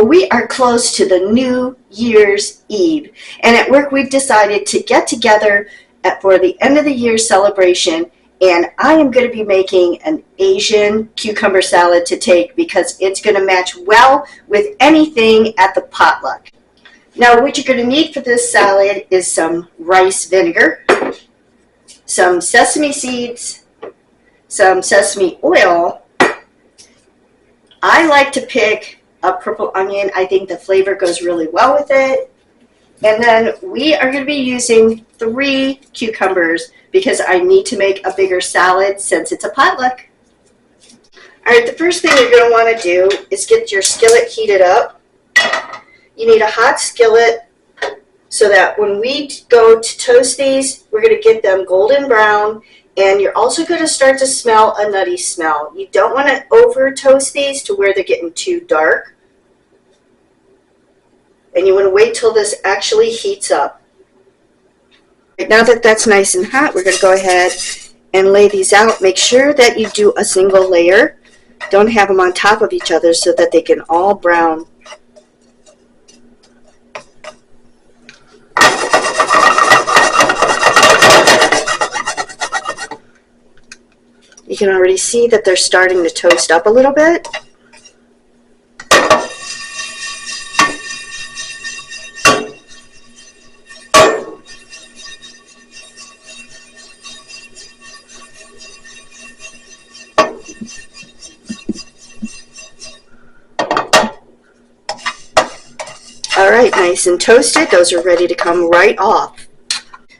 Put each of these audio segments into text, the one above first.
Well, we are close to the New Year's Eve, and at work we've decided to get together for the end of the year celebration, and I am going to be making an Asian cucumber salad to take because it's going to match well with anything at the potluck. Now, what you're going to need for this salad is some rice vinegar, some sesame seeds, some sesame oil. I like to pick a purple onion. I think the flavor goes really well with it. And then we are going to be using 3 cucumbers because I need to make a bigger salad since it's a potluck. All right, the first thing you're going to want to do is get your skillet heated up. You need a hot skillet so that when we go to toast these, we're going to get them golden brown. And you're also going to start to smell a nutty smell. You don't want to over toast these to where they're getting too dark. And you want to wait till this actually heats up. Right, now that that's nice and hot, we're going to go ahead and lay these out. Make sure that you do a single layer. Don't have them on top of each other so that they can all brown. You can already see that they're starting to toast up a little bit. All right, nice and toasted. Those are ready to come right off.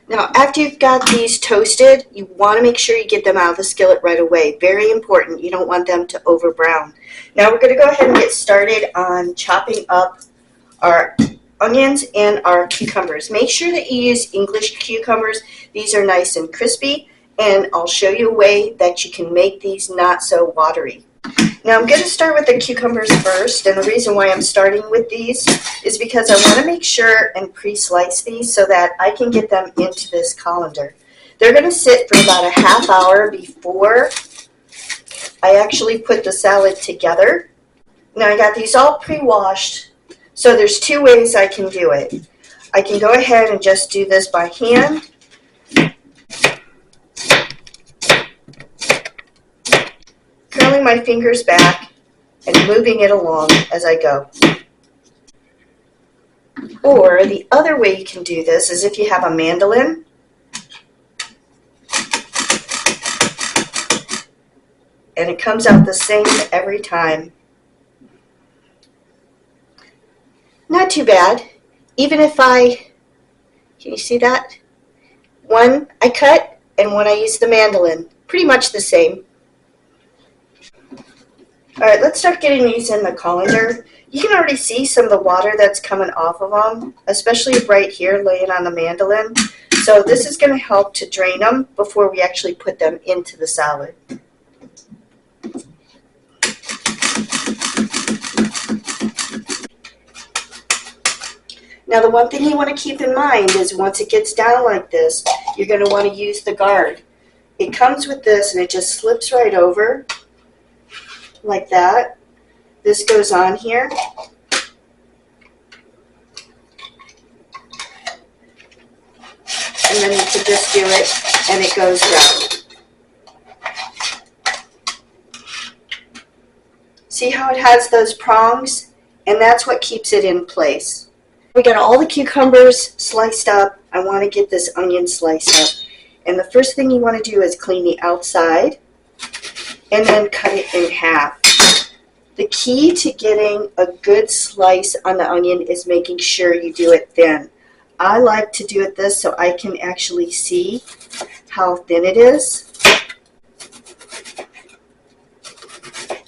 Now, after you've got these toasted, you want to make sure you get them out of the skillet right away. Very important. You don't want them to over brown. Now, we're going to go ahead and get started on chopping up our onions and our cucumbers. Make sure that you use English cucumbers. These are nice and crispy, and I'll show you a way that you can make these not so watery. Now, I'm going to start with the cucumbers first, and the reason why I'm starting with these is because I want to make sure and pre-slice these so that I can get them into this colander. They're going to sit for about a half hour before I actually put the salad together. Now, I got these all pre-washed, so there's 2 ways I can do it. I can go ahead and just do this by hand. Curling my fingers back and moving it along as I go. Or the other way you can do this is if you have a mandolin. And it comes out the same every time. Not too bad. Even if can you see that? One I cut and one I use the mandolin. Pretty much the same. All right, let's start getting these in the colander. You can already see some of the water that's coming off of them, especially right here laying on the mandolin. So this is going to help to drain them before we actually put them into the salad. Now, the one thing you want to keep in mind is once it gets down like this, you're going to want to use the guard. It comes with this and it just slips right over. Like that. This goes on here. And then you can just do it and it goes down. See how it has those prongs? And that's what keeps it in place. We got all the cucumbers sliced up. I want to get this onion sliced up. And the first thing you want to do is clean the outside and then cut it in half. The key to getting a good slice on the onion is making sure you do it thin. I like to do it this so I can actually see how thin it is.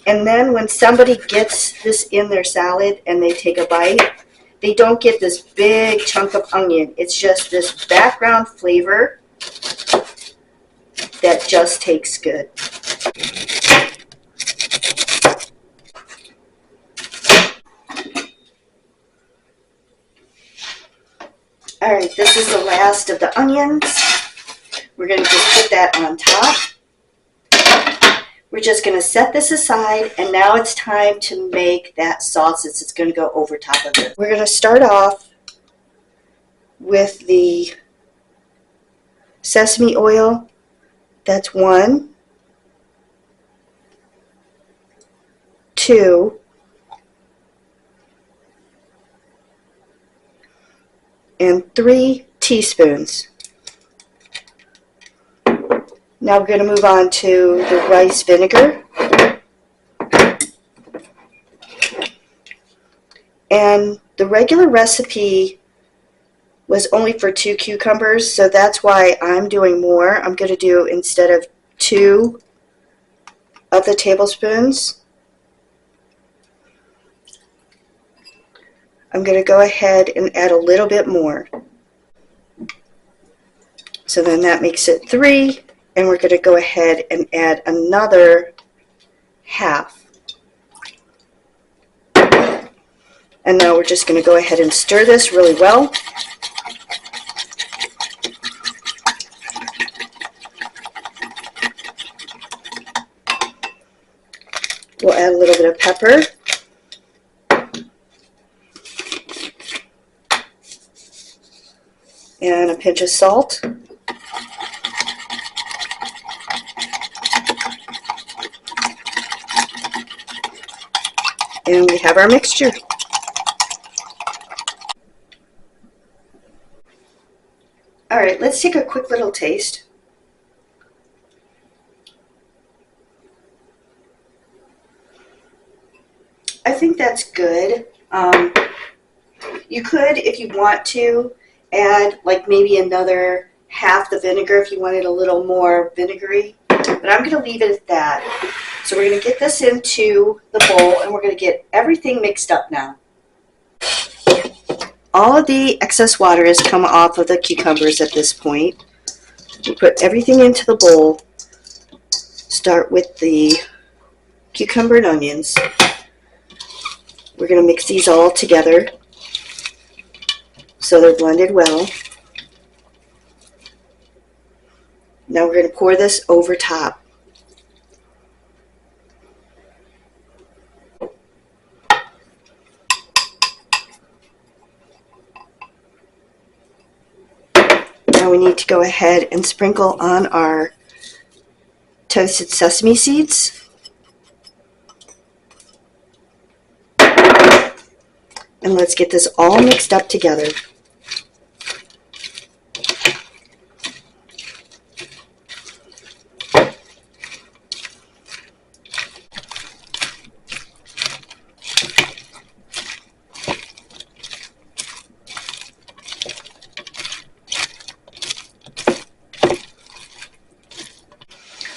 And then when somebody gets this in their salad and they take a bite, they don't get this big chunk of onion. It's just this background flavor that just tastes good. All right, this is the last of the onions. We're going to just put that on top. We're just going to set this aside, and now it's time to make that sausage that's going to go over top of it. We're going to start off with the sesame oil. That's 1, 2, and 3 teaspoons. Now we're going to move on to the rice vinegar. And the regular recipe was only for 2 cucumbers, so that's why I'm doing more. I'm going to do, instead of 2 of the tablespoons, I'm going to go ahead and add a little bit more. So then that makes it 3, and we're going to go ahead and add another half. And now we're just going to go ahead and stir this really well. We'll add a little bit of pepper. And a pinch of salt. And we have our mixture. All right, let's take a quick little taste. I think that's good. You could, if you want to, add like maybe another half the vinegar if you wanted a little more vinegary, but I'm going to leave it at that. So we're going to get this into the bowl, and we're going to get everything mixed up now. All of the excess water has come off of the cucumbers at this point. We put everything into the bowl. Start with the cucumber and onions. We're going to mix these all together so they're blended well. Now we're going to pour this over top. Now we need to go ahead and sprinkle on our toasted sesame seeds. And let's get this all mixed up together.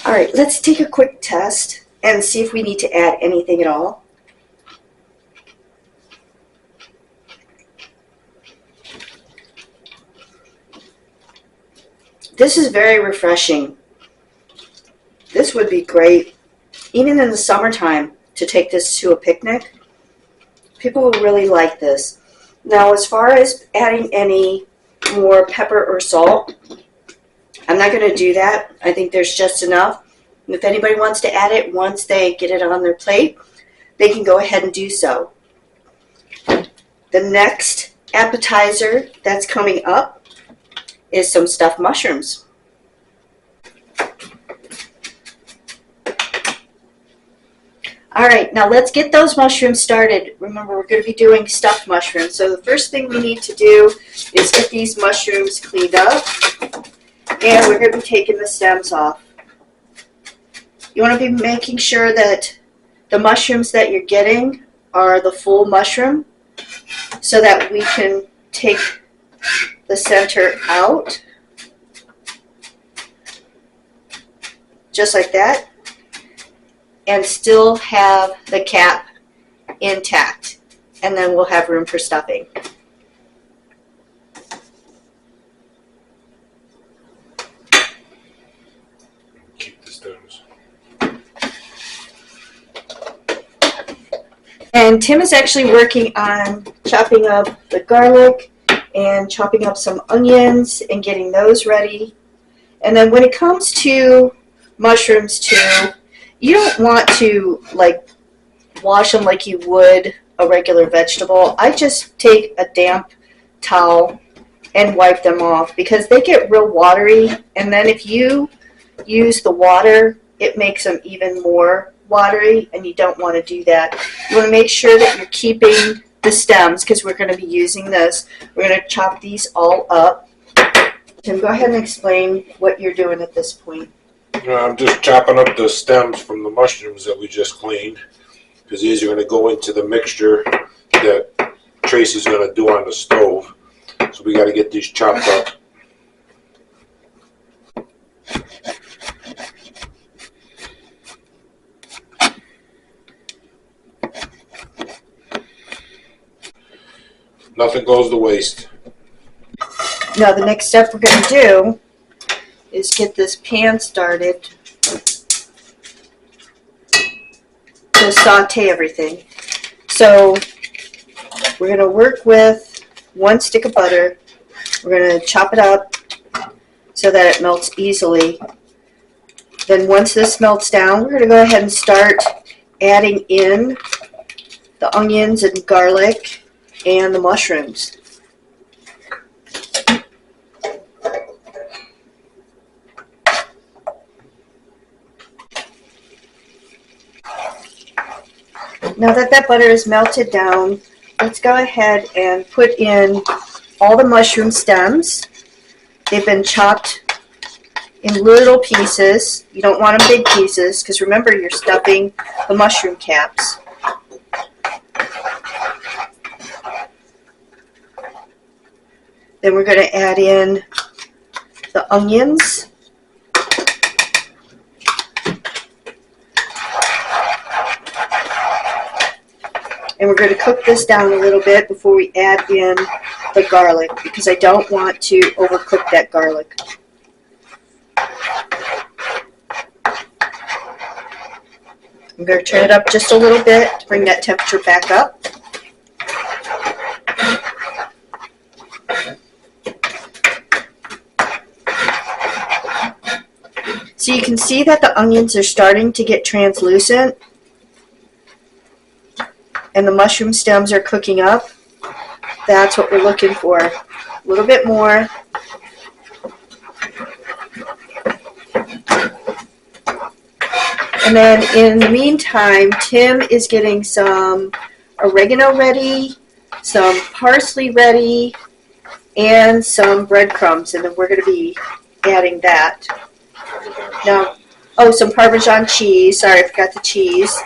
All right, let's take a quick test and see if we need to add anything at all. This is very refreshing. This would be great, even in the summertime, to take this to a picnic. People will really like this. Now, as far as adding any more pepper or salt, I'm not going to do that. I think there's just enough. And if anybody wants to add it once they get it on their plate, they can go ahead and do so. The next appetizer that's coming up is some stuffed mushrooms. All right, now let's get those mushrooms started. Remember, we're going to be doing stuffed mushrooms. So the first thing we need to do is get these mushrooms cleaned up, and we're going to be taking the stems off. You want to be making sure that the mushrooms that you're getting are the full mushroom so that we can take the center out, just like that, and still have the cap intact, and then we'll have room for stuffing. Keep the stems. And Tim is actually working on chopping up the garlic and chopping up some onions and getting those ready. And then when it comes to mushrooms too, You don't want to like wash them like you would a regular vegetable. I just take a damp towel and wipe them off because they get real watery, and then if you use the water, it makes them even more watery, and you don't want to do that. You want to make sure that you're keeping the stems because we're going to be using this. We're going to chop these all up. Tim, go ahead and explain what you're doing at this point. I'm just chopping up the stems from the mushrooms that we just cleaned, because these are going to go into the mixture that Tracy's going to do on the stove. So we got to get these chopped up. Nothing goes to waste. Now the next step we're going to do is get this pan started to saute everything. So we're going to work with 1 stick of butter. We're going to chop it up so that it melts easily. Then once this melts down, we're going to go ahead and start adding in the onions and garlic and the mushrooms. Now that butter is melted down, let's go ahead and put in all the mushroom stems. They've been chopped in little pieces. You don't want them big pieces because remember you're stuffing the mushroom caps. Then we're going to add in the onions. And we're going to cook this down a little bit before we add in the garlic because I don't want to overcook that garlic. I'm going to turn it up just a little bit to bring that temperature back up. So you can see that the onions are starting to get translucent and the mushroom stems are cooking up. That's what we're looking for. A little bit more. And then in the meantime, Tim is getting some oregano ready, some parsley ready, and some breadcrumbs, and then we're going to be adding that. Now, oh, some Parmesan cheese. Sorry, I forgot the cheese.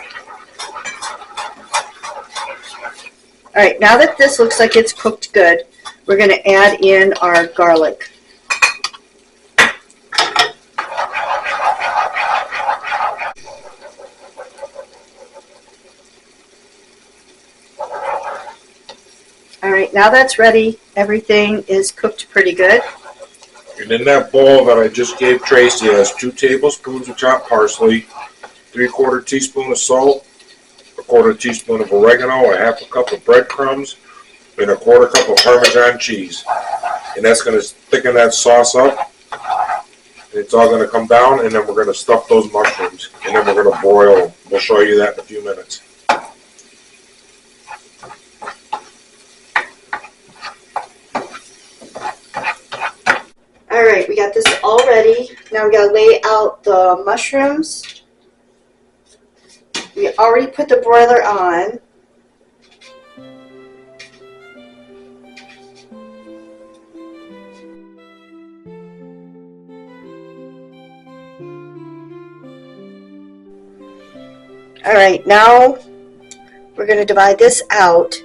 All right, now that this looks like it's cooked good, we're going to add in our garlic. All right, now that's ready. Everything is cooked pretty good. And in that bowl that I just gave Tracy has 2 tablespoons of chopped parsley, 3/4 teaspoon of salt, 1/4 teaspoon of oregano, a 1/2 cup of breadcrumbs, and 1/4 cup of Parmesan cheese. And that's going to thicken that sauce up. It's all going to come down, and then we're going to stuff those mushrooms, and then we're going to broil them. We'll show you that in a few minutes. All right, we got this all ready. Now we got to lay out the mushrooms. We already put the broiler on. All right, now we're going to divide this out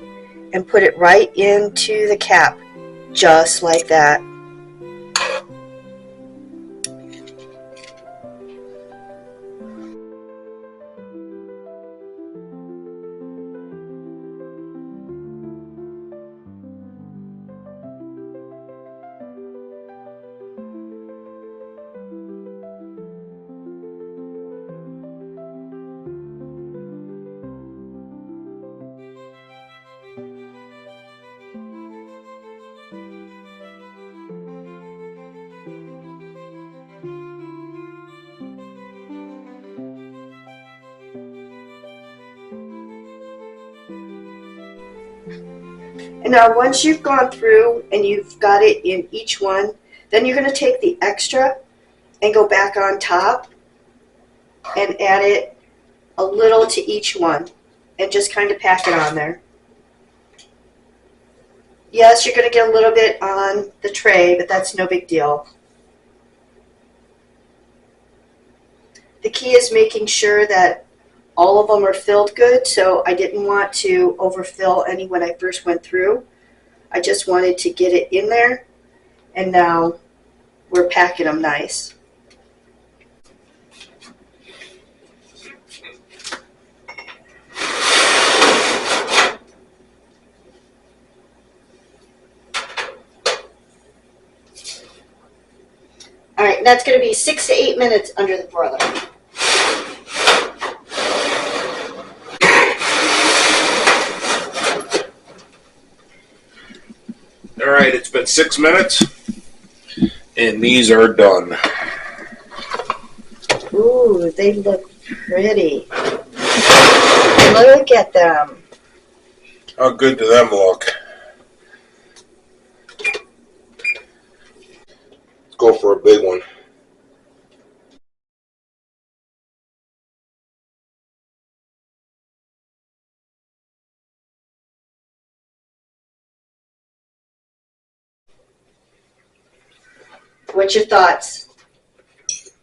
and put it right into the cap, just like that. And now once you've gone through and you've got it in each one, then you're going to take the extra and go back on top and add it a little to each one and just kind of pack it on there. Yes, you're going to get a little bit on the tray, but that's no big deal. The key is making sure that all of them are filled good, so I didn't want to overfill any when I first went through. I just wanted to get it in there, and now we're packing them nice. All right, that's going to be 6 to 8 minutes under the broiler. All right, it's been 6 minutes, and these are done. Ooh, they look pretty. Look at them. How good do them look? Let's go for a big one. What's your thoughts?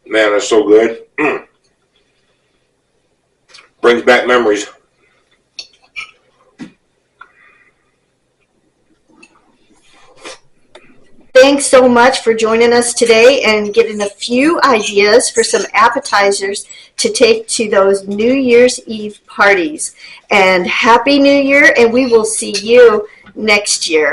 Man, they're so good. Brings back memories. Thanks so much for joining us today and getting a few ideas for some appetizers to take to those New Year's Eve parties. And Happy New Year, and we will see you next year.